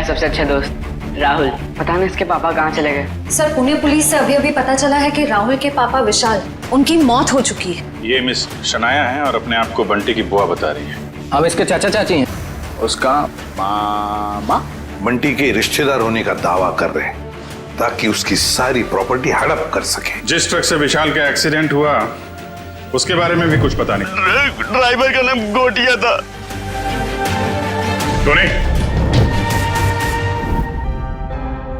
सबसे अच्छा दोस्त राहुल। पता नहीं इसके पापा कहाँ चले गए। सर, पुणे पुलिस से अभी अभी पता चला है कि राहुल के पापा विशाल, उनकी मौत हो चुकी है। ये मिस शनाया है और अपने आप को बंटी की बुआ बता रही है। हम इसके चाचा चाची हैं। उसका मामा बंटी के रिश्तेदार होने का दावा कर रहे हैं ताकि उसकी सारी प्रॉपर्टी हड़प कर सके। जिस ट्रक से विशाल का एक्सीडेंट हुआ उसके बारे में भी कुछ पता नहीं। ड्राइवर का नाम गोटिया था। टोनी,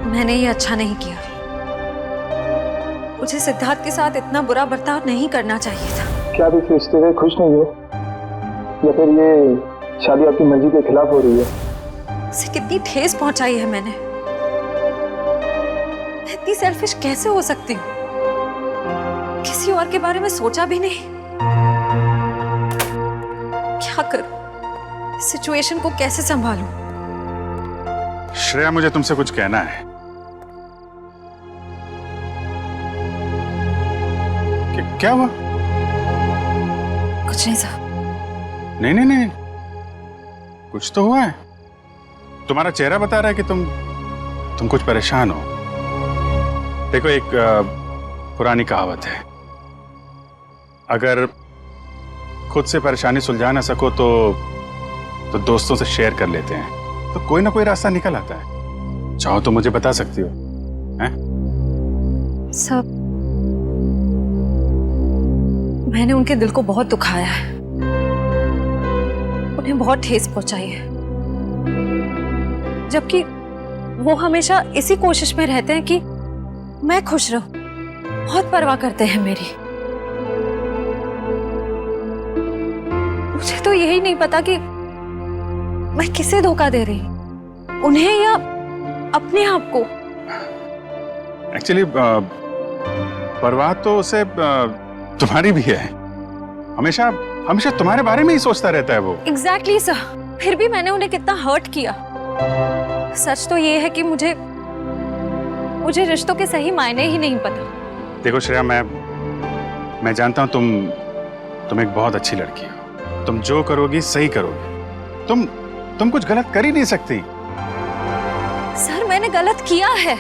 मैंने ये अच्छा नहीं किया। मुझे सिद्धार्थ के साथ इतना बुरा बर्ताव नहीं करना चाहिए था। क्या आप इस रिश्ते से खुश नहीं हो, या फिर ये शादी आपकी मर्जी के खिलाफ हो रही है? उसे कितनी ठेस पहुंचाई है मैंने। मैं इतनी सेल्फिश कैसे हो सकती हूँ? किसी और के बारे में सोचा भी नहीं। क्या करूं? इस सिचुएशन को कैसे संभालूं? श्रेया, मुझे तुमसे कुछ कहना है। क्या हुआ? कुछ नहीं सर। नहीं नहीं नहीं, कुछ तो हुआ है। तुम्हारा चेहरा बता रहा है कि तुम कुछ परेशान हो। देखो, एक पुरानी कहावत है, अगर खुद से परेशानी सुलझा ना सको तो दोस्तों से शेयर कर लेते हैं, तो कोई ना कोई रास्ता निकल आता है। चाहो तो मुझे बता सकती हो। हैं? सब मैंने उनके दिल को बहुत दुखाया है, उन्हें बहुत ठेस पहुंचाई है, जबकि वो हमेशा इसी कोशिश में रहते हैं कि मैं खुश रहूं। बहुत परवाह करते हैं मेरी। मुझे तो यही नहीं पता कि मैं किसे धोखा दे रही हूं, उन्हें या अपने आप को। एक्चुअली परवाह तो उसे तुम्हारी भी है। हमेशा हमेशा तुम्हारे बारे में ही सोचता रहता है वो। Exactly sir. फिर भी मैंने उन्हें कितना हर्ट किया। सच तो ये है कि मुझे रिश्तों के सही मायने ही नहीं पता। देखो श्रेया, मैं जानता हूं तुम एक बहुत अच्छी लड़की हो। तुम जो करोगी सही करोगी। तुम कुछ गलत कर ही नहीं सकती। सर, मैंने गलत किया है।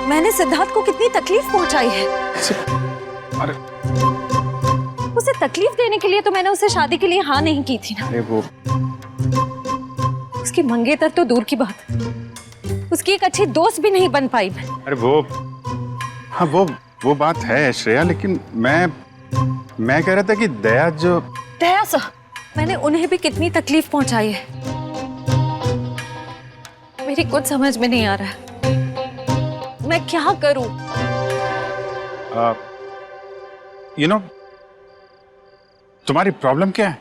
मैंने सिद्धार्थ को कितनी तकलीफ पहुंचाई है। अरे उसे तकलीफ देने के लिए तो मैंने उसे शादी के लिए हाँ नहीं की थी ना। अरे वो उसकी मंगेतर तो दूर की बात, उसकी एक अच्छी दोस्त भी नहीं बन पाई मैं। अरे हाँ वो बात है श्रेया, लेकिन मैं कह रहा था कि दया सर, मैंने उन्हें भी कितनी तकलीफ पहुंचाई है। मेरी कुछ समझ में नहीं आ रहा है, मैं क्या करूं? तुम्हारी प्रॉब्लम क्या है?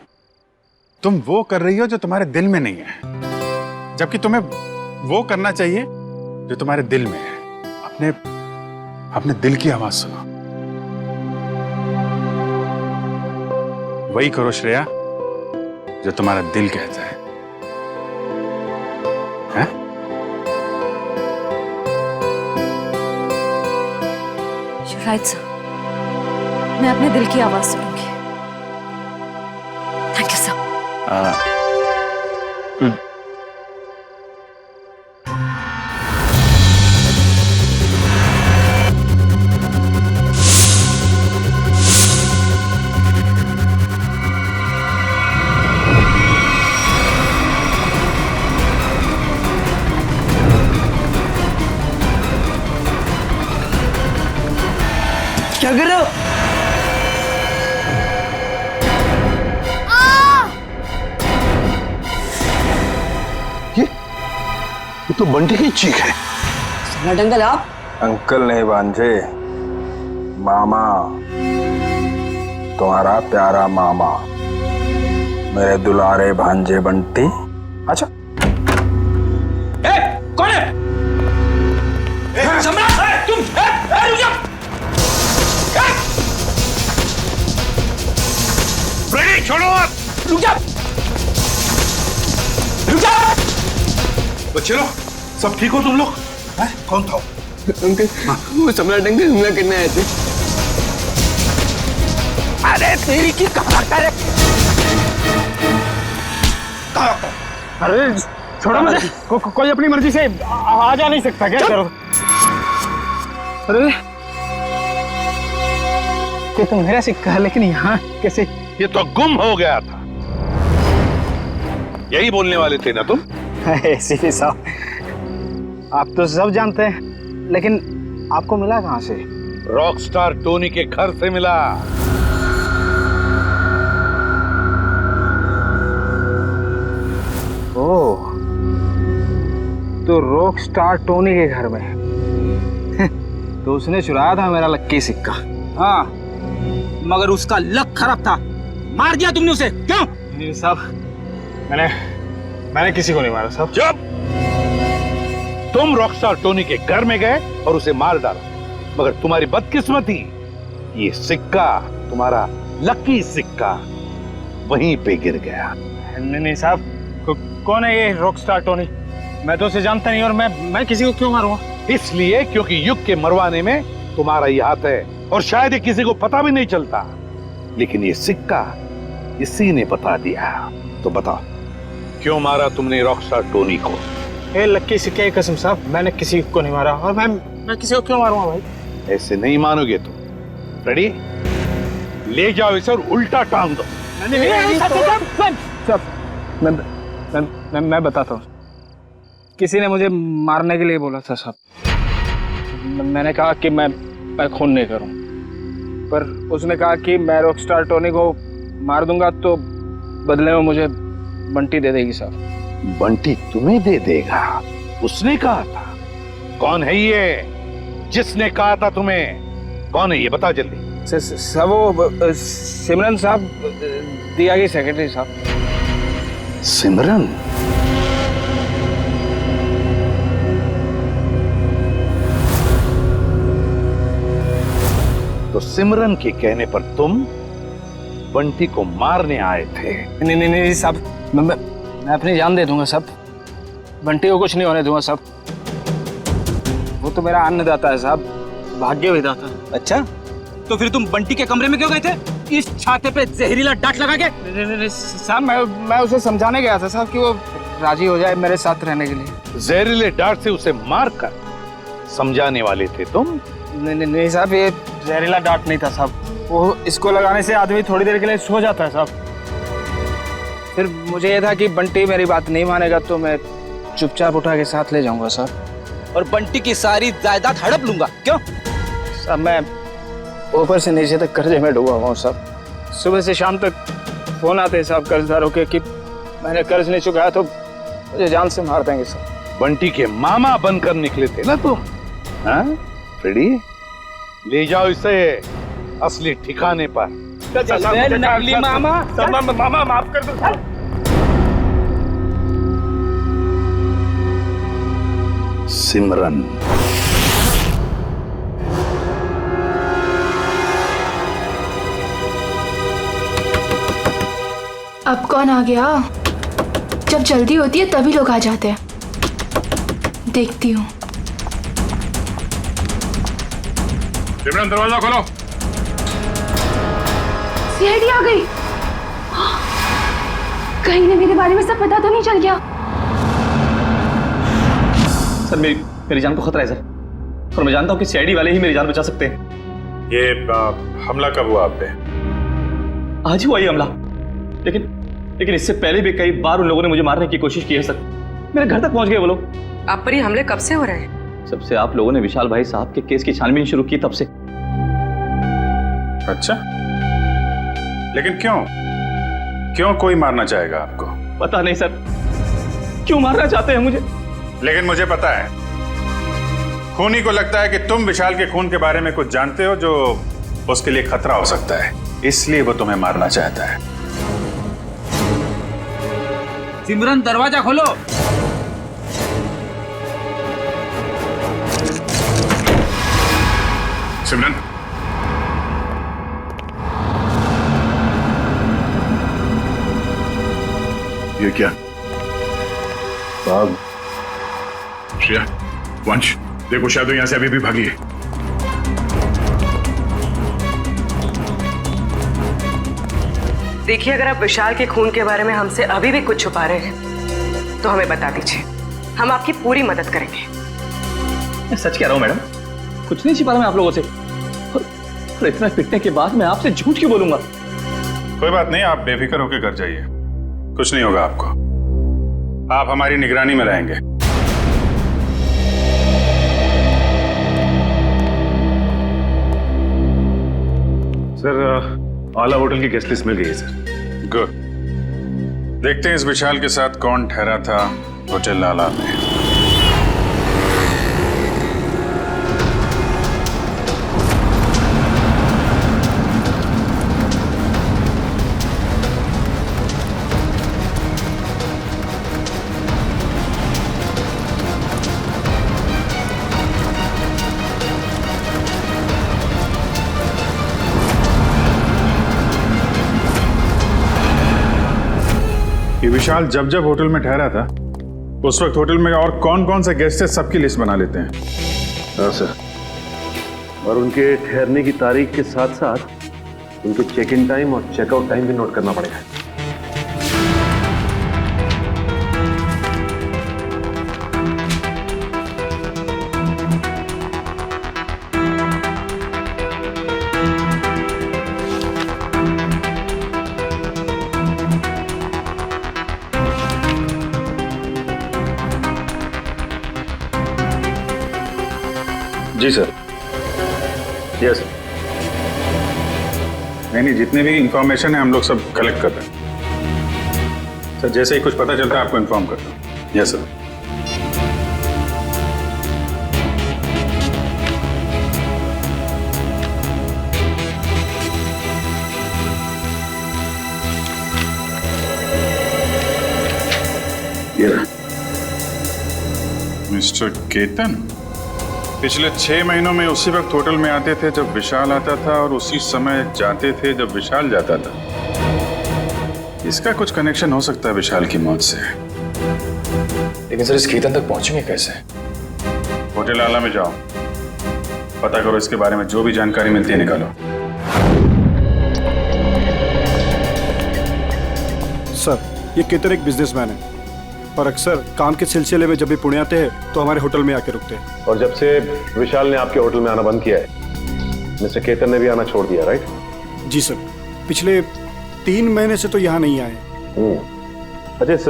तुम वो कर रही हो जो तुम्हारे दिल में नहीं है, जबकि तुम्हें वो करना चाहिए जो तुम्हारे दिल में है। अपने दिल की आवाज सुनो। वही करो श्रेया जो तुम्हारा दिल कहता है। हैं? You're right, sir. मैं अपने दिल की आवाज सुनूंगी। Thank you sir. क्या कर रहे हो? ये तो बंटी की चीख है। सम्राट अंकल आप? अंकल नहीं भांजे, मामा, तुम्हारा प्यारा मामा, मेरे दुलारे भांजे बंटी। अच्छा, कौन है? सम्राट, तुम रुक जाओ। ब्रेडी छोड़ो आप। रुक जाओ। बच्चे लोग सब ठीक हो तुम लोग? कौन था? अंकल, वो सम्राट अंकल हमला करने आए थे। अरे तेरी की कहाँ कर? अरे छोड़ो मुझे। कोई अपनी मर्जी से आ जा नहीं सकता क्या? करो। अरे ये तो मेरा सिक्का है, लेकिन यहाँ कैसे? ये तो गुम हो गया था। यही बोलने वाले थे ना तुम? सीपी साहब, आप तो सब जानते हैं, लेकिन आपको मिला कहाँ से? रॉकस्टार टोनी के घर से मिला। ओह, तो रॉकस्टार टोनी के घर में तो उसने चुराया था मेरा लक्की सिक्का। हाँ, मगर उसका लक खराब था, मार दिया तुमने उसे, क्यों? नहीं साहब, मैंने किसी को नहीं मारा साहब। जब तुम रॉकस्टार टोनी के घर में गए और उसे मार डाला, मगर तुम्हारी बदकिस्मती, ये सिक्का, तुम्हारा लकी सिक्का, वहीं पे गिर गया। नहीं साहब, कौन है ये रॉकस्टार टोनी? मैं तो उसे जानता नहीं, और मैं किसी को क्यों मारूंगा? इसलिए क्योंकि युग के मरवाने में तुम्हारा ही हाथ है, और शायद ये किसी को पता भी नहीं चलता। लेकिन ये सिक्का इसी ने बता दिया। तो बताओ, क्यों मारा तुमने रॉकस्टार टोनी को? ए लक्की सिक्के की कसम साहब, मैंने किसी को नहीं मारा, और मैं किसी को क्यों मारूंगा भाई? ऐसे नहीं मानोगे तुम। रेडी? ले जाओ इसे और उल्टा टांग दो। मैं बताता हूँ। किसी ने मुझे मारने के लिए बोला था साहब। मैंने कहा कि मैं खून नहीं करूँ, पर उसने कहा कि मैं रॉकस्टार टोनी को मार दूंगा तो बदले में मुझे बंटी दे देगी साहब। बंटी तुम्हें दे देगा? उसने कहा था? कौन है ये जिसने कहा था तुम्हें? कौन है ये, बता जल्दी। सब वो सिमरन साहब, दिया की सेक्रेटरी साहब। सिमरन? तो सिमरन के कहने पर तुम बंटी को मारने आए थे? नहीं साहब, मैं अपनी जान दे दूंगा साहब। बंटी को कुछ नहीं होने दूंगा साहब। वो तो मेरा अन्नदाता है साहब, भाग्य विधाता। अच्छा, तो फिर तुम बंटी के कमरे में क्यों गए थे? इस छाते पे जहरीला डांट लगा के? नहीं साहब, मैं उसे समझाने गया था साहब कि वो राजी हो जाए मेरे साथ रहने के लिए। जहरीले डांट से उसे मारकर समझाने वाले थे तुम? नहीं साहब, ये जहरीला डांट नहीं था साहब। वो इसको लगाने से आदमी थोड़ी देर के लिए सो जाता है साहब। फिर मुझे ये था कि बंटी मेरी बात नहीं मानेगा तो मैं चुपचाप उठा के साथ ले जाऊंगा साहब, और बंटी की सारी जायदाद हड़प लूंगा, क्यों? साहब मैं ऊपर से नीचे तक कर्जे में डूबा हुआ हूँ साहब। सुबह से शाम तक फोन आते हैं साहब कर्जदारों के कि मैंने कर्ज नहीं चुकाया तो मुझे जान से मार देंगे साहब। बंटी के मामा बनकर निकले थे ना तुम? हाँ रेडी? ले जाओ इसे असली ठिकाने पर। नकली मामा। मामा माफ कर दो। सिमरन, अब कौन आ गया? जब जल्दी होती है तभी लोग आ जाते हैं। देखती हूँ। सिमरन, दरवाजा खोलो। सीआईडी आ गई। कहीं ने मेरे बारे में सब पता तो नहीं चल गया? सर मेरी जान को खतरा है सर, और मैं जानता हूँ कि सीआईडी वाले ही मेरी जान बचा सकते हैं। ये हमला कब हुआ आप पे? आज ही हुआ ये हमला, लेकिन इससे पहले भी कई बार उन लोगों ने मुझे मारने की कोशिश की है सर। मेरे घर तक पहुंच गए वो लोग। आप पर ये हमले कब से हो रहे हैं? जब से आप लोगों ने विशाल भाई साहब के केस की छानबीन शुरू की तब से। अच्छा, लेकिन क्यों कोई मारना चाहेगा आपको? पता नहीं सर, क्यों मारना चाहते हैं मुझे। लेकिन मुझे पता है, खूनी को लगता है कि तुम विशाल के खून के बारे में कुछ जानते हो जो उसके लिए खतरा हो सकता है, इसलिए वो तुम्हें मारना चाहता है। सिमरन, दरवाजा खोलो। सिमरन, ये क्या? बाग। श्रेया, वंश, देखो शायद यहां से अभी भी भागी है। देखिए, अगर आप विशाल के खून के बारे में हमसे अभी भी कुछ छुपा रहे हैं तो हमें बता दीजिए, हम आपकी पूरी मदद करेंगे। मैं सच कह रहा हूँ मैडम, कुछ नहीं छिपा रहा मैं आप लोगों से। और इतना पिटने के बाद मैं आपसे झूठ क्यों बोलूंगा? कोई बात नहीं, आप बेफिक्र होकर घर जाइए, कुछ नहीं होगा आपको। आप हमारी निगरानी में रहेंगे। सर, आला होटल की गेस्ट लिस्ट मिल गई है सर। गुड। देखते हैं इस विशाल के साथ कौन ठहरा था होटल आला में। ये विशाल जब जब होटल में ठहरा था उस वक्त होटल में और कौन कौन से गेस्ट है सबकी लिस्ट बना लेते हैं। हाँ सर, और उनके ठहरने की तारीख के साथ साथ उनके चेक इन टाइम और चेकआउट टाइम भी नोट करना पड़ेगा। जी सर। यस। नहीं, जितने भी इंफॉर्मेशन है हम लोग सब कलेक्ट कर रहे हैं सर। जैसे ही कुछ पता चलता है आपको इन्फॉर्म करता हूँ। Yes sir. मिस्टर केतन पिछले 6 महीनों में उसी वक्त होटल में आते थे जब विशाल आता था और उसी समय जाते थे जब विशाल जाता था। इसका कुछ कनेक्शन हो सकता है विशाल की मौत से। लेकिन सर, इस केतन तक पहुंचेंगे कैसे? होटल आला में जाओ, पता करो, इसके बारे में जो भी जानकारी मिलती है निकालो। सर, ये केतन एक बिजनेसमैन है और अक्सर काम के सिलसिले में जब भी पुणे आते हैं तो हमारे होटल में आके रुकते हैं। और जब से विशाल ने आपके होटल में आना बंद किया है, मिस्टर केतन ने भी आना छोड़ दिया, राइट? जी सर, पिछले 3 महीने से तो यहाँ नहीं आए। अच्छा, इस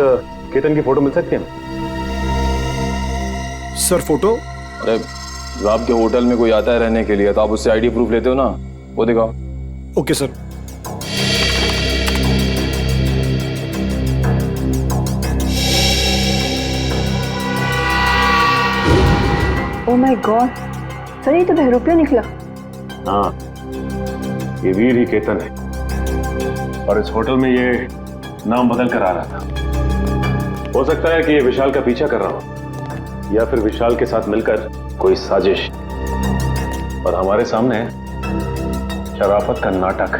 केतन की फोटो मिल सकती है? Sir photo? अरे जब आपके होटल में कोई आता है रहने के लिए तो आप उससे आईडी प्रूफ लेते हो ना, वो दिखाओ। Okay sir. Oh my God sir, ये तो बहरूपिया निकला। हाँ, ये वीर ही केतन है और इस होटल में ये नाम बदल कर आ रहा था। हो सकता है कि ये विशाल का पीछा कर रहा हो या फिर विशाल के साथ मिलकर कोई साजिश, और हमारे सामने शराफत का नाटक।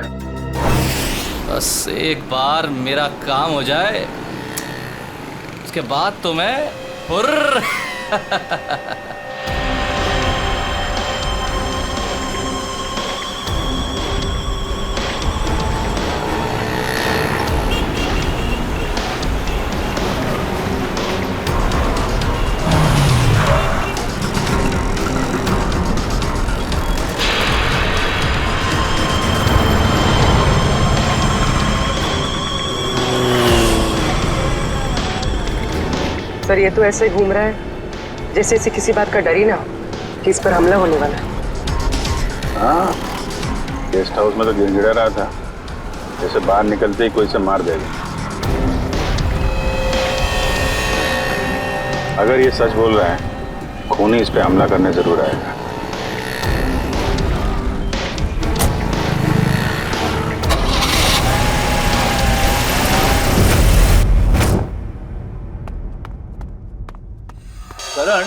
बस एक बार मेरा काम हो जाए, उसके बाद तो मैं हुर्र। सर, ये तो ऐसे घूम रहा है जैसे इसे किसी बात का डर ही ना हो कि इस पर हमला होने वाला है। हाँ, गेस्ट हाउस में तो गिड़गिड़ा रहा था जैसे बाहर निकलते ही कोई से मार देगा। अगर ये सच बोल रहा है, खूनी इस पे हमला करने जरूर आएगा। करण,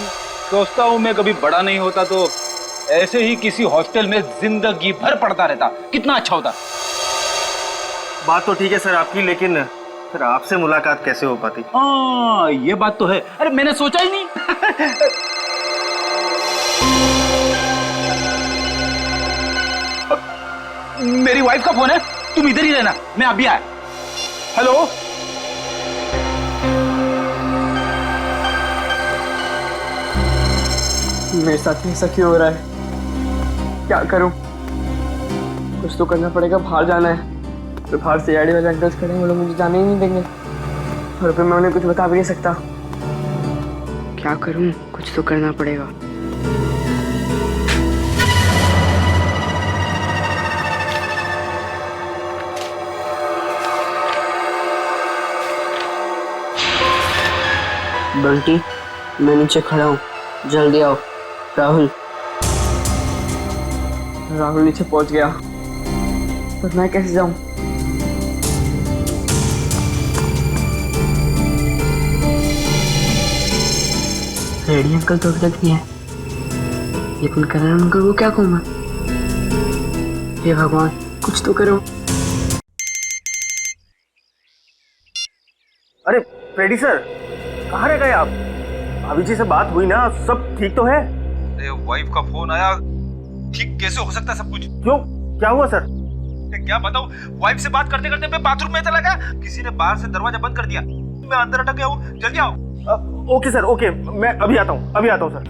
सोचता हूँ मैं कभी बड़ा नहीं होता तो ऐसे ही किसी हॉस्टल में जिंदगी भर पढ़ता रहता, कितना अच्छा होता। बात तो ठीक है सर आपकी, लेकिन फिर आपसे मुलाकात कैसे हो पाती? हाँ, ये बात तो है। अरे मैंने सोचा ही नहीं। मेरी वाइफ का फोन है, तुम इधर ही रहना, मैं अभी आया। हेलो। मेरे साथ ऐसा क्यों हो रहा है? क्या करूं? कुछ तो करना पड़ेगा। बाहर जाना है तो बाहर से आईडी वाले अंकल्स खड़े हैं, वो लोग मुझे जाने ही नहीं देंगे और फिर मैं उन्हें कुछ बता भी नहीं सकता। क्या करूं? कुछ तो करना पड़ेगा। बंटी, मैं नीचे खड़ा हूँ, जल्दी आओ। राहुल नीचे पहुंच गया, पर मैं कैसे जाऊं? रेडी अंकल तो अभी तक नहीं है, लेकिन करण अंकल को क्या कहूँ मैं? हे भगवान, कुछ तो करो। अरे फ्रेडी सर, कहाँ रह गए आप? भाभी जी से बात हुई ना? सब ठीक तो है? अरे वाइफ का फोन आया, ठीक कैसे हो सकता है सब कुछ? क्यों, क्या हुआ सर? क्या बताऊं, वाइफ से बात करते करते मैं बाथरूम में चला गया, किसी ने बाहर से दरवाजा बंद कर दिया, मैं अंदर अटक गया हूँ। जल्दी आओ। ओके सर, ओके, मैं अभी आता हूँ सर।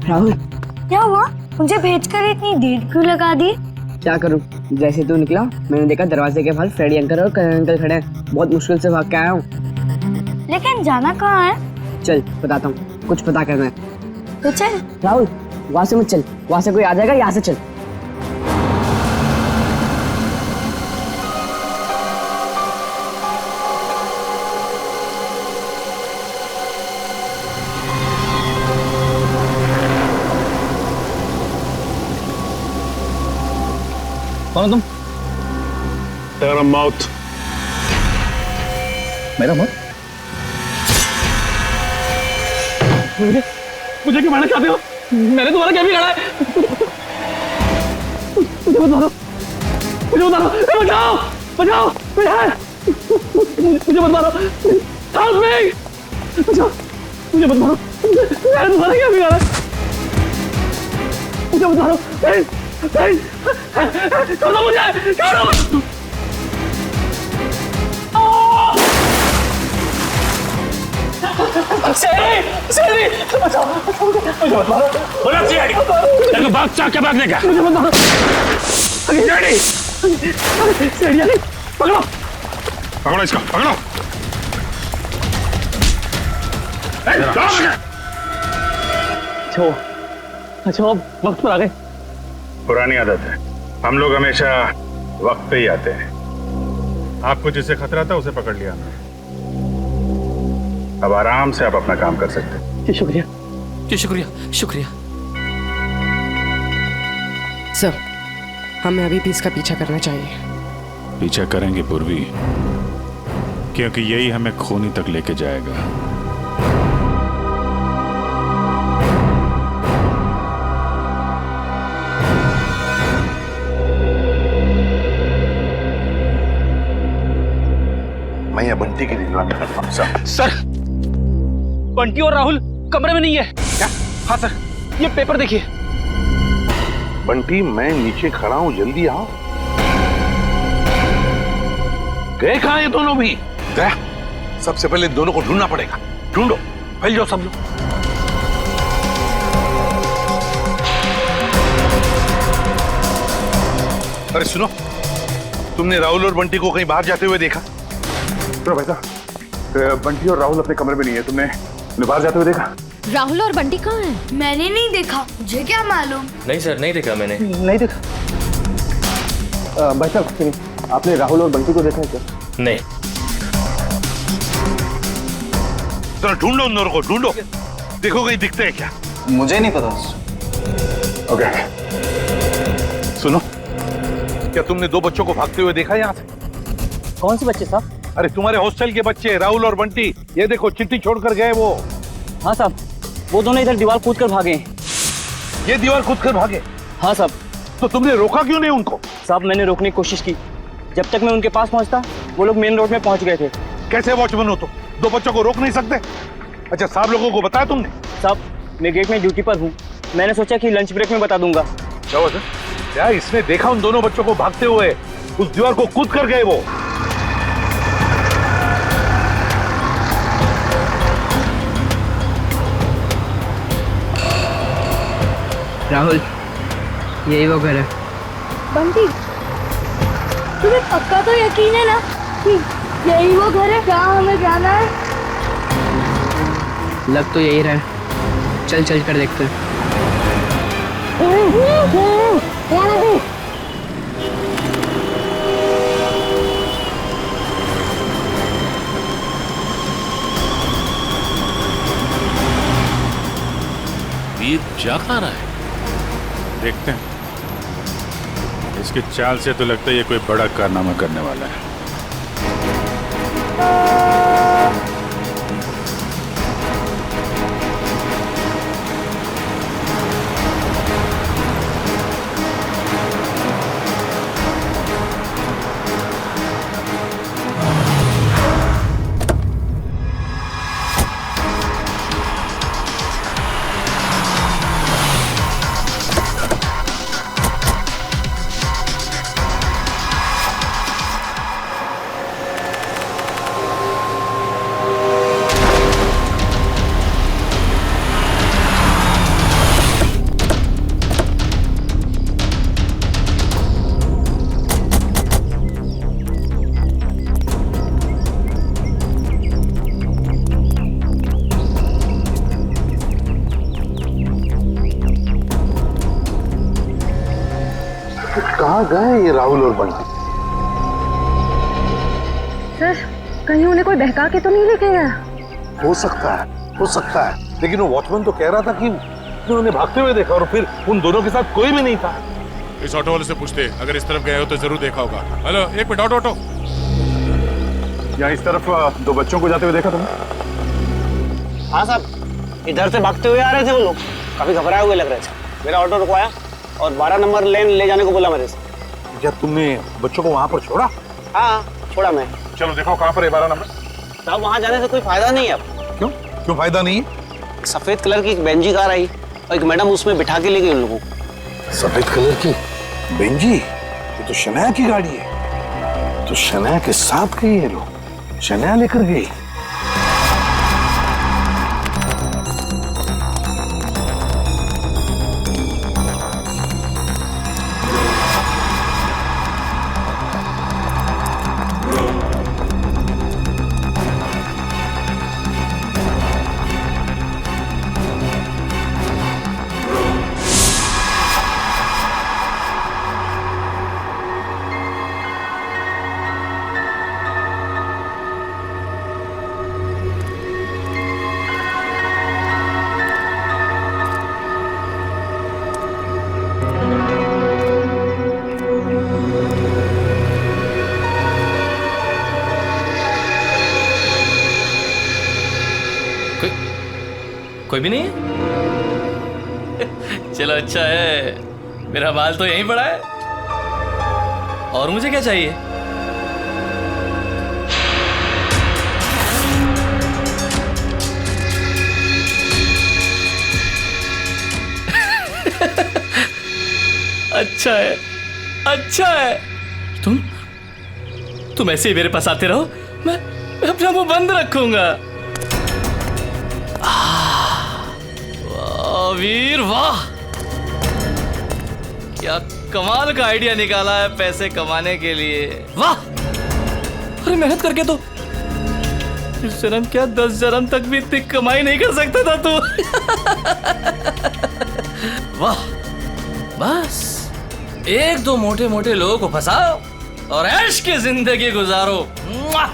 राहुल, क्या हुआ? मुझे भेजकर इतनी देर क्यों लगा दी? क्या करूं? जैसे तू निकला मैंने देखा दरवाजे के बाहर फ्रेडी अंकल और करण अंकल खड़े हैं। बहुत मुश्किल से भाग के आया हूँ। लेकिन जाना कहाँ है? चल बताता हूँ, कुछ पता करना है तो चल। राहुल, वहां से मत चल, वहां से कोई आ जाएगा, यहाँ से चल। कौन हो तुम? तेरा मौत। मेरा मौत? मुझे क्यों मारना चाहते हो? मैंने तुम्हारा क्या बिगाड़ा है? मुझे मत मारो, मुझे मत मारो, बचाओ, बचाओ, मुझे मत मारो, हेल्प मी, बचाओ, मुझे मत मारो, मैंने तुम्हारा क्या बिगाड़ा है? मुझे मत मारो, छोड़ दो मुझे, छोड़ दो। भागने का पकड़ो पकड़ो इसको, पकड़ो। अच्छा वक्त पर आ गए। पुरानी आदत है, हम लोग हमेशा वक्त पे ही आते हैं। आपको जिससे खतरा था उसे पकड़ लिया, अब आराम से आप अपना काम कर सकते हैं। जी शुक्रिया, जी शुक्रिया, शुक्रिया। सर, हमें अभी भी इसका पीछा करना चाहिए। पीछा करेंगे पूर्वी, क्योंकि यही हमें खूनी तक लेके जाएगा। मैं ये बंटी की निगरानी करता हूं। सर, बंटी और राहुल कमरे में नहीं है। क्या? हाँ सर, ये पेपर देखिए। बंटी, मैं नीचे खड़ा हूं, जल्दी आओ। गए कहां ये दोनों भी? गया? सबसे पहले दोनों को ढूंढना पड़ेगा। ढूंढो, फैल जाओ सब लोग। अरे सुनो, तुमने राहुल और बंटी को कहीं बाहर जाते हुए देखा? तो भाई साहब, बंटी और राहुल अपने कमरे में नहीं है, तुमने बाहर जाते हुए देखा? राहुल और बंटी कहाँ हैं? मैंने नहीं देखा, मुझे क्या मालूम। नहीं सर, नहीं देखा मैंने। नहीं देखा। भाई साहब, आपने राहुल और बंटी को देखा है क्या? नहीं। चलो ढूंढो उन दोनों को, ढूंढो, देखो कहीं दिखते हैं क्या। मुझे नहीं पता। ओके, सुनो, क्या तुमने दो बच्चों को भागते हुए देखा यहाँ से? कौन से बच्चे साहब? अरे तुम्हारे हॉस्टल के बच्चे, राहुल और बंटी। ये देखो, चिट्ठी छोड़कर गए वो। हाँ साहब, वो दोनों इधर दीवार कूद कर भागे। ये दीवार कूद कर भागे? हाँ साहब। तो तुमने रोका क्यों नहीं उनको? साहब, मैंने रोकने की कोशिश की, जब तक मैं उनके पास पहुंचता वो लोग मेन रोड में पहुंच गए थे। कैसे वॉचमैन हो तुम? दो बच्चों को रोक नहीं सकते? अच्छा, साहब लोगों को बताया तुमने? साहब, मैं गेट में ड्यूटी पर हूँ, मैंने सोचा कि लंच ब्रेक में बता दूंगा। क्या इसने देखा उन दोनों बच्चों को भागते हुए? उस दीवार को कूद कर गए वो। राहुल, यही वो घर है। बंटी, तुम्हें पक्का तो यकीन है ना कि यही वो घर है जहाँ हमें जाना है? लग तो यही रहा है। चल चल कर देखते हैं। वीर जा खा रहा है, देखते हैं। इसकी चाल से तो लगता है ये कोई बड़ा कारनामा करने वाला है। कहाँ गए ये राहुल और बंटी? सर, कहीं उन्हें कोई बहका के तो नहीं लेके गया? हो सकता है, लेकिन वो वॉचमैन तो कह रहा था कि उन्होंने भागते हुए देखा और फिर उन दोनों के साथ कोई भी नहीं था। इस ऑटो वाले से पूछते, अगर इस तरफ गए हो तो जरूर देखा होगा। हेलो, एक मिनट, ऑटो। यहाँ इस तरफ दो बच्चों को जाते हुए देखा तुमने? हाँ साहब, इधर से भागते हुए आ रहे थे वो लोग, काफी घबराए हुए लग रहे थे। मेरा ऑटो रुकवाया और 12 नंबर लेन ले जाने को बोला मेरे से। क्या तुमने बच्चों को वहाँ पर छोड़ा? हाँ, छोड़ा मैं। चलो देखो कहाँ पर है 12 नंबर। साहब, वहाँ जाने से कोई फायदा नहीं है अब। क्यों फायदा नहीं है? सफेद कलर की एक बेंजी कार आई और एक मैडम उसमें बिठा के ले गई उन लोगों को। सफेद कलर की बेंजी? ये तो शनाया की गाड़ी है। तो शनाया के साथ गई ये लोग, शनाया लेकर गई। कोई भी नहीं है? चलो अच्छा है, मेरा माल तो यहीं पड़ा है। और मुझे क्या चाहिए? अच्छा है। तुम ऐसे ही मेरे पास आते रहो, मैं अपना मुंह बंद रखूंगा। वीर वाह, क्या कमाल का आइडिया निकाला है पैसे कमाने के लिए। वाह, अरे मेहनत करके तो इस जन्म क्या 10 जन्म तक भी इतनी कमाई नहीं कर सकता था तू। वाह, बस एक दो मोटे मोटे लोगों को फंसाओ और ऐश की जिंदगी गुजारो। वाह,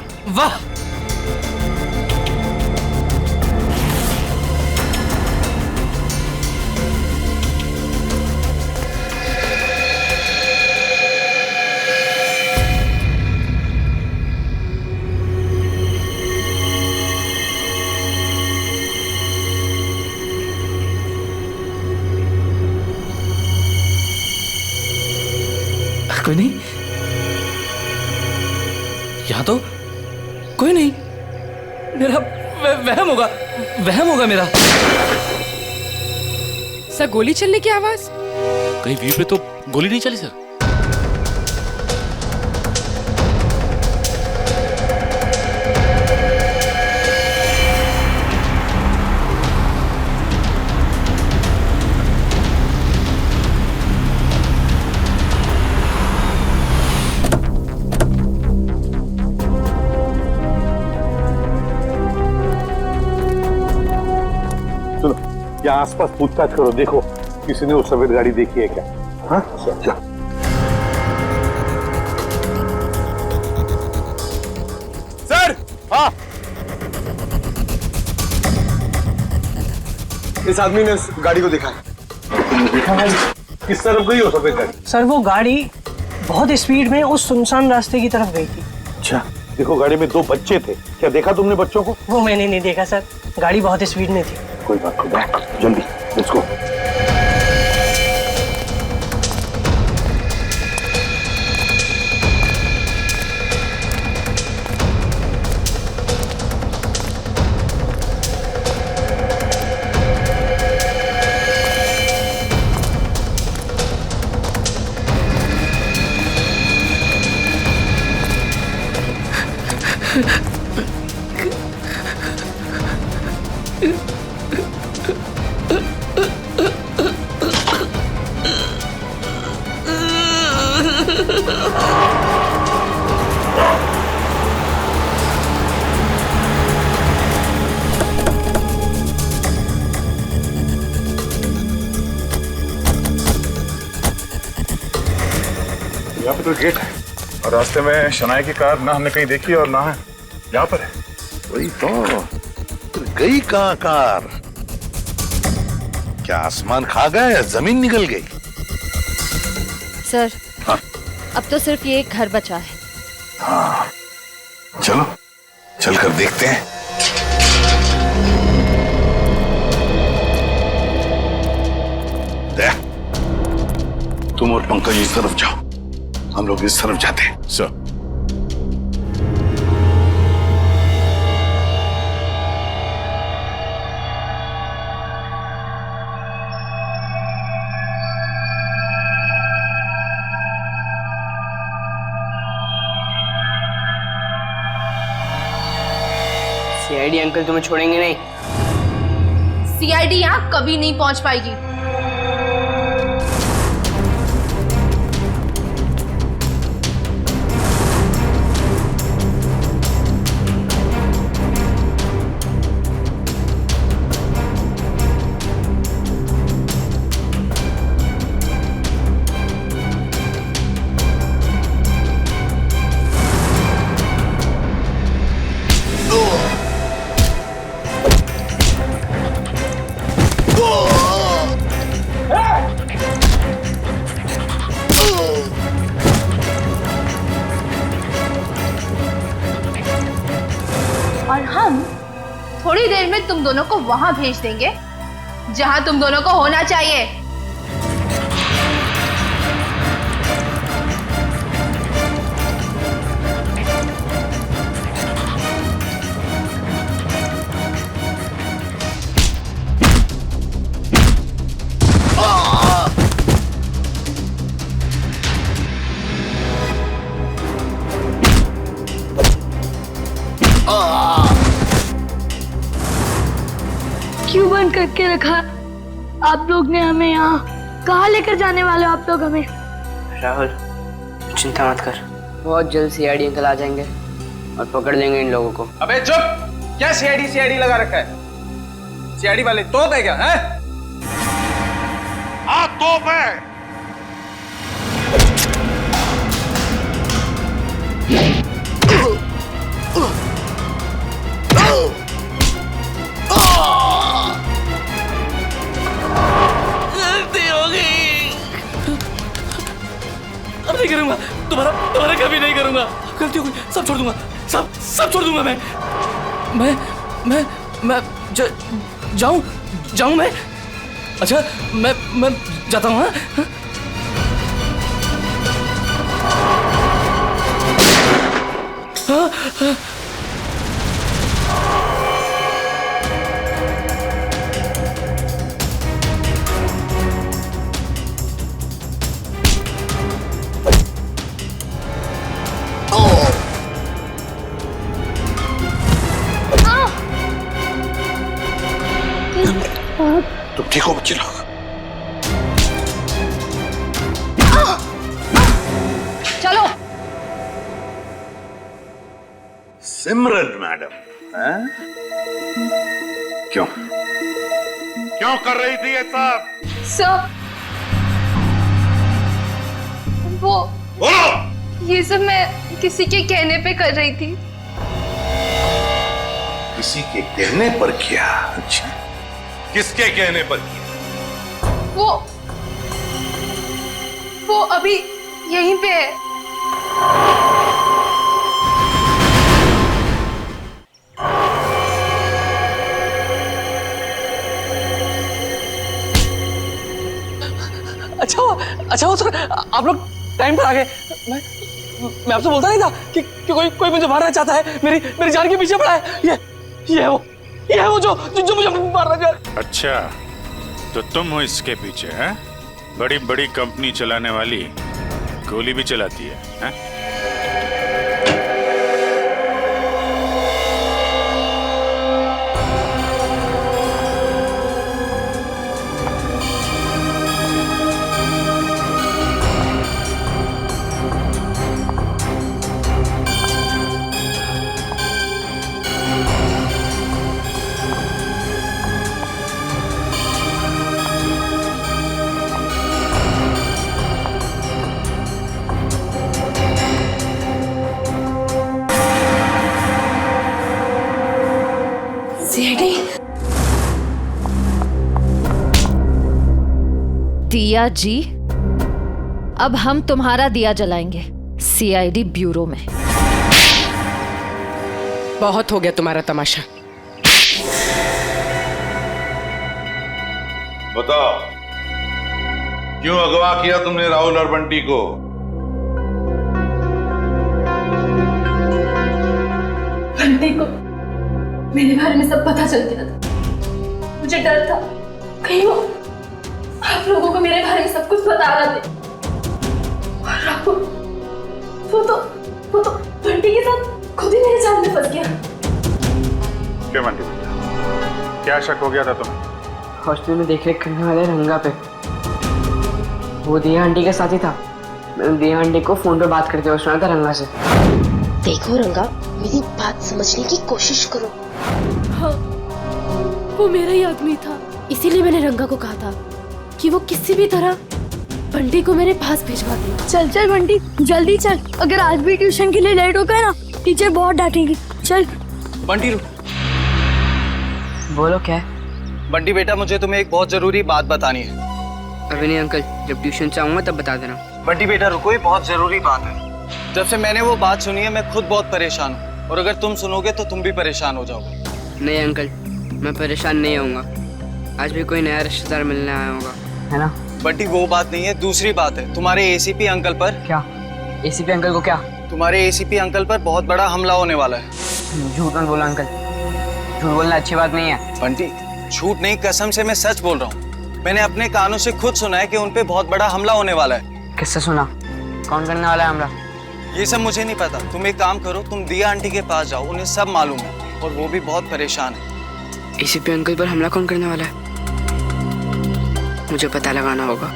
कोई नहीं, यहां तो कोई नहीं। मेरा वहम होगा मेरा। सर, गोली चलने की आवाज? कहीं वीर पे तो गोली नहीं चली सर। आसपास पूछताछ करो, देखो किसी ने वो सफेद गाड़ी देखी है क्या? हाँ चलो। सर, हाँ, इस आदमी ने उस गाड़ी को देखा है। देखा है? किस तरफ गई हो सफेद गाड़ी? सर वो गाड़ी बहुत स्पीड में उस सुनसान रास्ते की तरफ गई थी। अच्छा, देखो गाड़ी में 2 बच्चे थे, क्या देखा तुमने बच्चों को? वो मैंने नहीं देखा सर, गाड़ी बहुत स्पीड में थी। कोई बात नहीं, बैठ जल्दी, लेट्स गो। यहाँ पे तो गेट है और रास्ते में शनाया की कार ना हमने कहीं देखी और ना है यहाँ पर है। वही तो, गई कहाँ कार? क्या आसमान खा गया या जमीन निकल गई? सर, हाँ? अब तो सिर्फ ये एक घर बचा है। हाँ, चलो चलकर देखते हैं। तुम और पंकज इस तरफ जाओ, हम लोग इस तरफ जाते हैं। सर, सीआईडी अंकल तुम्हें छोड़ेंगे नहीं। सीआईडी यहाँ कभी नहीं पहुंच पाएगी। और हम थोड़ी देर में तुम दोनों को वहां भेज देंगे जहां तुम दोनों को होना चाहिए। क्यों बंद करके रखा आप लोग ने हमें यहाँ? कहाँ लेकर जाने वाले हो आप लोग हमें? राहुल, चिंता मत कर, बहुत जल्द सीआईडी अंकल आ जाएंगे और पकड़ लेंगे इन लोगों को। अबे चुप! क्या सीआईडी लगा रखा है? सीआईडी वाले तोप है क्या? है? हाँ तोप है। गलती हो गई, अब नहीं करूंगा, तुम्हारा कभी नहीं करूंगा। गलती हो गई, सब छोड़ दूंगा, सब छोड़ दूंगा। मैं जाऊं मैं? अच्छा, मैं जाता हूँ। हाँ? तुम ठीक हो बच्चे लोग? चलो। सिमरन मैडम, हैं? क्यों क्यों कर रही थी ये सब? सर, वो बोलो। ये सब मैं किसी के कहने पे कर रही थी। किसी के कहने पर किया? अच्छा, किसके कहने पर किया? वो अभी यहीं पे है। अच्छा हो सर, आप लोग टाइम पर आ गए। मैं आपसे बोलता नहीं था कि कोई मुझे मारना चाहता है, मेरी जान के पीछे पड़ा है। ये है वो जो मुझे मारना चाह रहा है। अच्छा, तो तुम हो इसके पीछे? हैं? बड़ी बड़ी कंपनी चलाने वाली गोली भी चलाती है? दिया जी, अब हम तुम्हारा दिया जलाएंगे सीआईडी ब्यूरो में। बहुत हो गया तुम्हारा तमाशा। बताओ, क्यों अगवा किया तुमने राहुल और बंटी को? बंटी को मेरे बारे में सब पता चल गया था। मुझे डर था कहीं आप लोगों को मेरे बारे में सब कुछ बता रहा थे। और राहुल, वो तो बंटी के साथ खुद ही मेरे जाल में फंस गया। क्यों बंटी बेटा, क्या शक हो गया था तुम्हें? हॉस्टल में देखरेख करने वाले रंगा पे वो दिया आंटी के साथ ही था। मैंने दिया आंटी को फोन पे बात करते हुए सुना था रंगा से। देखो रंगा, मेरी बात समझने की कोशिश करो। हाँ, वो मेरा ही आदमी था, इसीलिए मैंने रंगा को कहा था कि वो किसी भी तरह बंटी को मेरे पास भिजवा दे। चल बंटी, जल्दी चल। अगर आज भी ट्यूशन के लिए लेट हो गए ना, टीचर बहुत डांटेगी। चल बंटी रुक। बोलो क्या है? बंटी बेटा, मुझे तुम्हें एक बहुत जरूरी बात बतानी है। अभी नहीं अंकल, जब ट्यूशन से आऊंगा तब बता देना। बंटी बेटा रुको, ये बहुत जरूरी बात है। जब से मैंने वो बात सुनी है मैं खुद बहुत परेशान हूँ, और अगर तुम सुनोगे तो तुम भी परेशान हो जाओगे। नहीं अंकल, मैं परेशान नहीं होऊंगा। आज भी कोई नया रिश्तेदार मिलने आया होगा, है ना? बंटी वो बात नहीं है, दूसरी बात है। तुम्हारे एसीपी अंकल पर। क्या? एसीपी अंकल को क्या? तुम्हारे एसीपी अंकल पर बहुत बड़ा हमला होने वाला है। झूठ मत बोला अंकल, झूठ बोलना अच्छी बात नहीं है। बंटी झूठ नहीं, कसम से मैं सच बोल रहा हूँ। मैंने अपने कानों से खुद सुना है कि उन पे बहुत बड़ा हमला होने वाला है। किससे सुना? कौन करने वाला है हमला? ये सब मुझे नहीं पता। तुम एक काम करो, तुम दिया आंटी के पास जाओ, उन्हें सब मालूम है और वो भी बहुत परेशान है। एसीपी अंकल पर हमला कौन करने वाला है? मुझे पता लगाना होगा।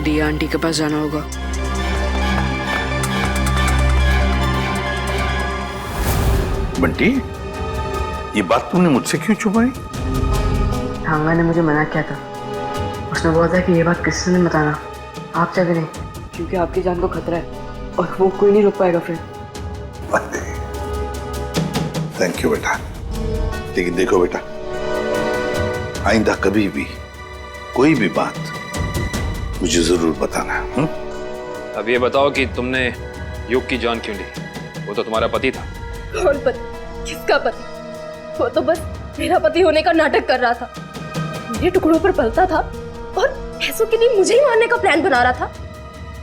दिया आंटी के पास जाना होगा। बंटी, ये बात तुमने मुझसे क्यों छुपाई? थांगा ने मुझे मना किया था। उसने बोला था कि ये बात किसी से नहीं बताना, आप क्या करें, क्योंकि आपकी जान को खतरा है और वो कोई नहीं रोक पाएगा। फिर थैंक यू बेटा। लेकिन देखो बेटा, आइंदा कभी भी कोई भी बात मुझे जरूर बताना। अब ये बताओ कि तुमने युग की जान क्यों ली? वो तो तुम्हारा पति था। कौन पति? किसका पति? वो तो बस मेरा पति होने का नाटक कर रहा था, मेरे टुकड़ों पर पलता था और पैसों के लिए मुझे ही मारने का प्लान बना रहा था।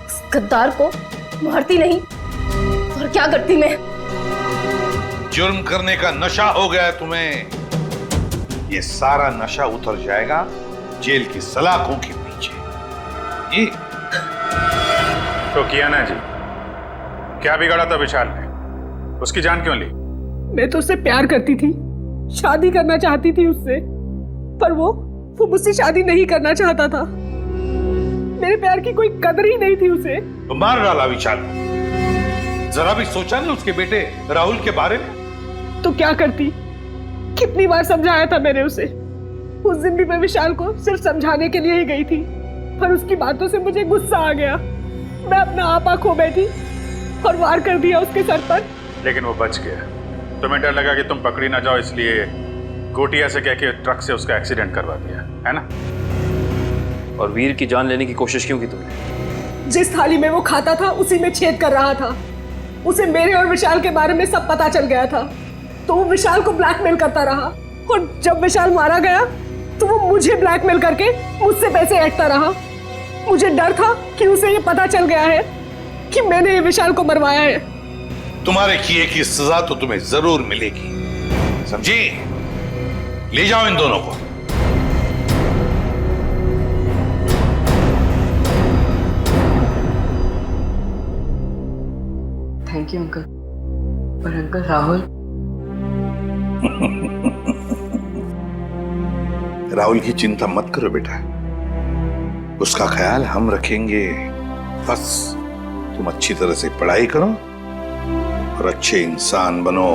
उस गद्दार को मारती नहीं और क्या करती मैं? जुर्म करने का नशा हो गया है तुम्हें। ये सारा नशा उतर जाएगा जेल की सलाखों के पीछे। ये तो किया ना जी, क्या बिगाड़ा था विशाल ने? उसकी जान क्यों ली? मैं तो उससे प्यार करती थी, शादी करना चाहती थी उससे, पर वो मुझसे शादी नहीं करना चाहता था। मेरे प्यार की कोई कदर ही नहीं थी उसे। तो मार डाला विशाल। जरा भी सोचा नहीं उसके बेटे राहुल के बारे में? तो क्या करती? कितनी बार समझाया था मैंने उसे, उस दिन भी मैं विशाल को सिर्फ समझाने के लिए ही गई थी, पर उसकी बातों से मुझे गुस्सा आ गया। मैं अपना आपा खो बैठी और वार कर दिया उसके सर पर। लेकिन वो बच गया। तुम्हें डर लगा कि तुम पकड़ी ना जाओ, इसलिए गोटिया से कह के ट्रक से उसका एक्सीडेंट करवा दिया, है ना? और वीर की जान लेने की कोशिश क्यों की तुमने? जिस थाली में वो खाता था उसी में छेद कर रहा था। उसे मेरे और विशाल के बारे में सब पता चल गया था, तो वो विशाल को ब्लैकमेल करता रहा, और जब विशाल मारा गया तो वो मुझे ब्लैकमेल करके मुझसे पैसे ऐंठता रहा। मुझे डर था कि उसे ये पता चल गया है कि मैंने ये विशाल को मरवाया है। तुम्हारे किए की सजा तो तुम्हें जरूर मिलेगी, समझी? ले जाओ इन दोनों को। Thank you uncle. पर अंकल राहुल राहुल की चिंता मत करो बेटा, उसका ख्याल हम रखेंगे। बस तुम अच्छी तरह से पढ़ाई करो और अच्छे इंसान बनो।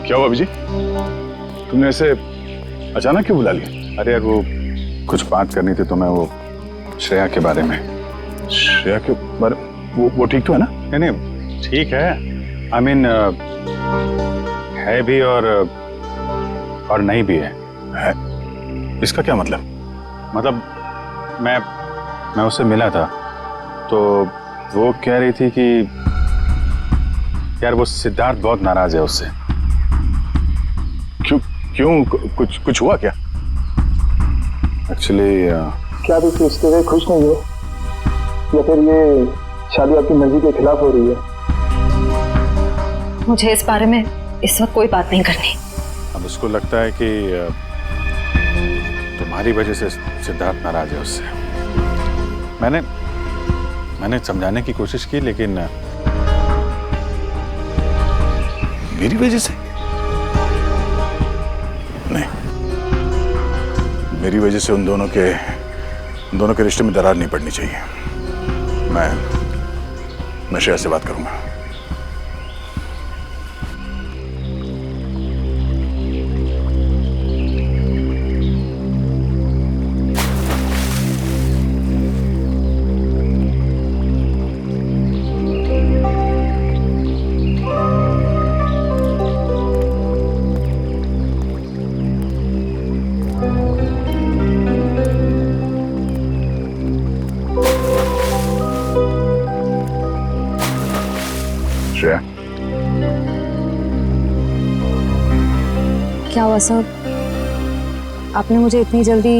क्या हुआ अभिजी? तुमने ऐसे अचानक क्यों बुला लिया? अरे यार वो कुछ बात करनी थी तुम्हें, वो श्रेया के बारे में। श्रेया के बारे वो ठीक तो है ना? नहीं ठीक है, आई मीन है भी और नहीं भी है। इसका क्या मतलब? मतलब मैं उससे मिला था तो वो कह रही थी कि यार वो सिद्धार्थ बहुत नाराज है उससे। क्यों कुछ हुआ क्या? एक्चुअली क्या आप इस रिश्ते से खुश नहीं हो, या फिर ये शादी आपकी मर्जी के खिलाफ हो रही है? मुझे इस बारे में इस वक्त कोई बात नहीं करनी। अब उसको लगता है कि तुम्हारी वजह से सिद्धार्थ नाराज है उससे। मैंने समझाने की कोशिश की, लेकिन मेरी वजह से नहीं, मेरी वजह से उन दोनों के रिश्ते में दरार नहीं पड़नी चाहिए। मैं श्रेया से बात करूंगा। क्या हुआ सर? आपने मुझे इतनी जल्दी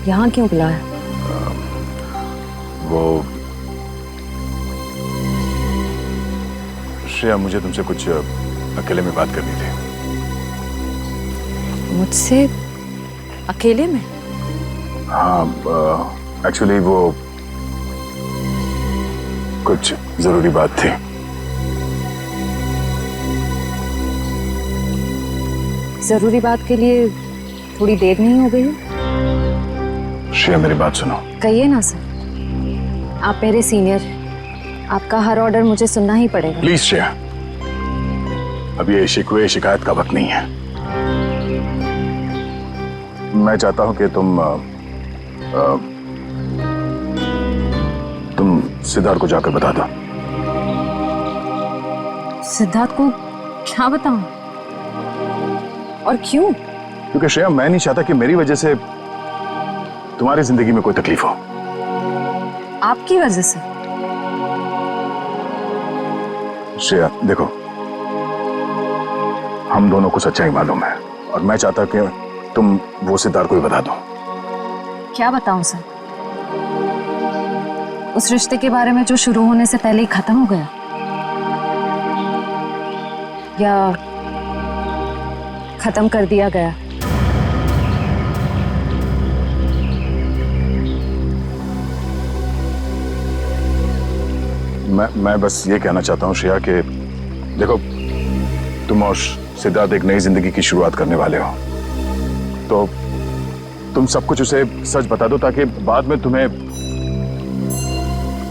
यहाँ क्यों बुलाया? वो श्रेया, मुझे तुमसे कुछ अकेले में बात करनी थी। मुझसे अकेले में? हाँ, एक्चुअली वो कुछ जरूरी बात थी। जरूरी बात के लिए थोड़ी देर नहीं हो गई? श्रेया मेरी बात सुनो। कहिए ना सर, आप मेरे सीनियर, आपका हर ऑर्डर मुझे सुनना ही पड़ेगा। प्लीज श्रेया, अब ये शिकवे शिकायत का वक्त नहीं है। मैं चाहता हूं कि तुम सिद्धार्थ को जाकर बता दो। सिद्धार्थ को क्या बताऊं? और क्यों? क्योंकि श्रेया, मैं नहीं चाहता कि मेरी वजह से तुम्हारी जिंदगी में कोई तकलीफ हो। आपकी वजह से? श्रेया देखो, हम दोनों को सच्चाई मालूम है और मैं चाहता कि तुम वो सिद्धार्थ को ही बता दो। क्या बताऊं सर? उस रिश्ते के बारे में जो शुरू होने से पहले ही खत्म हो गया, या खत्म कर दिया गया? मैं बस ये कहना चाहता हूँ श्रेया कि देखो, तुम और सिद्धार्थ एक नई जिंदगी की शुरुआत करने वाले हो तो तुम सब कुछ उसे सच बता दो ताकि बाद में तुम्हें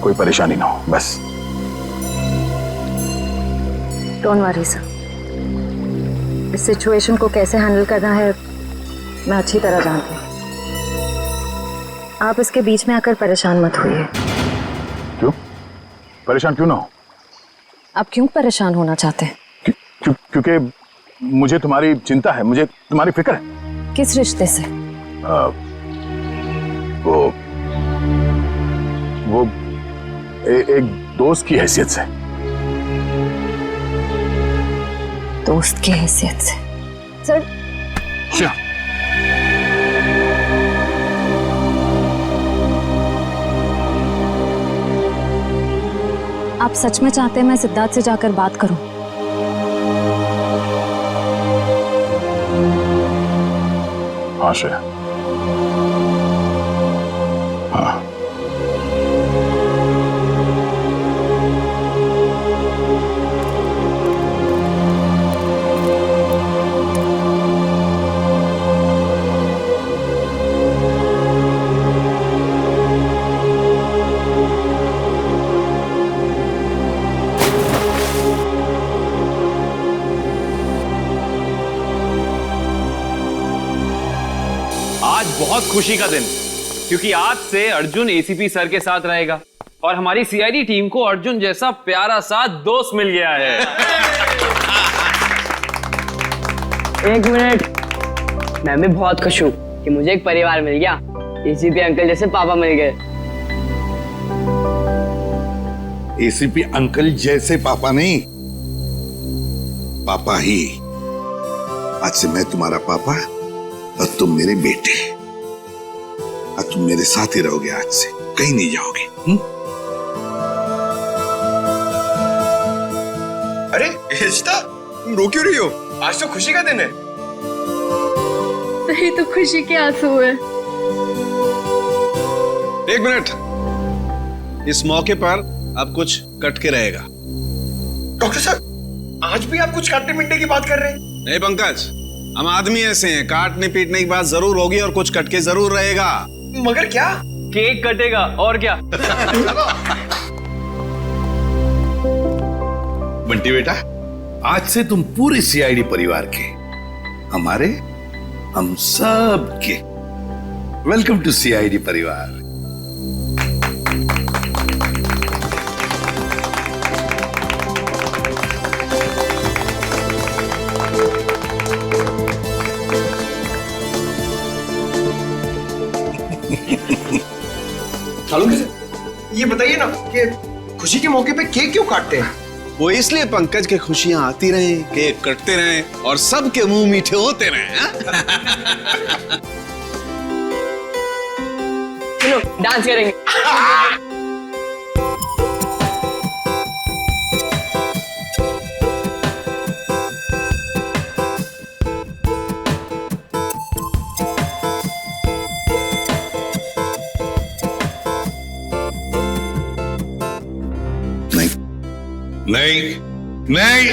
कोई परेशानी ना हो, बस। डोंट वरी सर, इस सिचुएशन को कैसे हैंडल करना है मैं अच्छी तरह जानती हूँ। आप इसके बीच में आकर परेशान मत होइए। क्यों परेशान क्यों ना हो? आप क्यों परेशान होना चाहते हैं? क्योंकि मुझे तुम्हारी चिंता है, मुझे तुम्हारी फिक्र है। किस रिश्ते से? वो एक दोस्त की हैसियत से। दोस्त की हैसियत से? सर आप सच में चाहते हैं मैं सिद्धार्थ से जाकर बात करूं? हाँ श्रेया, हाँ। आज बहुत खुशी का दिन, क्योंकि आज से अर्जुन एसीपी सर के साथ रहेगा और हमारी सीआईडी टीम को अर्जुन जैसा प्यारा सा दोस्त मिल गया है। एक मिनट, मैं भी बहुत खुश हूँ कि मुझे एक परिवार मिल गया। एसीपी अंकल जैसे पापा मिल गए। एसीपी अंकल जैसे पापा नहीं, पापा ही। आज से मैं तुम्हारा पापा और तुम मेरे बेटे। और तुम मेरे साथ ही रहोगे, आज से कहीं नहीं जाओगे। अरे हिस्ता, तुम रो क्यों रही हो? आज तो खुशी का दिन है। सही तो खुशी के आंसू है। एक मिनट, इस मौके पर अब कुछ कट के रहेगा। डॉक्टर साहब, आज भी आप कुछ काटने पीटने की बात कर रहे हैं? नहीं पंकज, हम आदमी ऐसे हैं, काटने पीटने की बात जरूर होगी और कुछ कटके जरूर रहेगा। मगर क्या? केक कटेगा और क्या। बंटी बेटा, आज से तुम पूरे सीआईडी परिवार के, हमारे, हम सब के वेलकम टू सीआईडी परिवार। ये बताइए ना कि खुशी के मौके पे केक क्यों काटते हैं? वो इसलिए पंकज के खुशियां आती रहें, केक कटते रहें और सबके मुंह मीठे होते रहें। चलो डांस करेंगे। नहीं नहीं,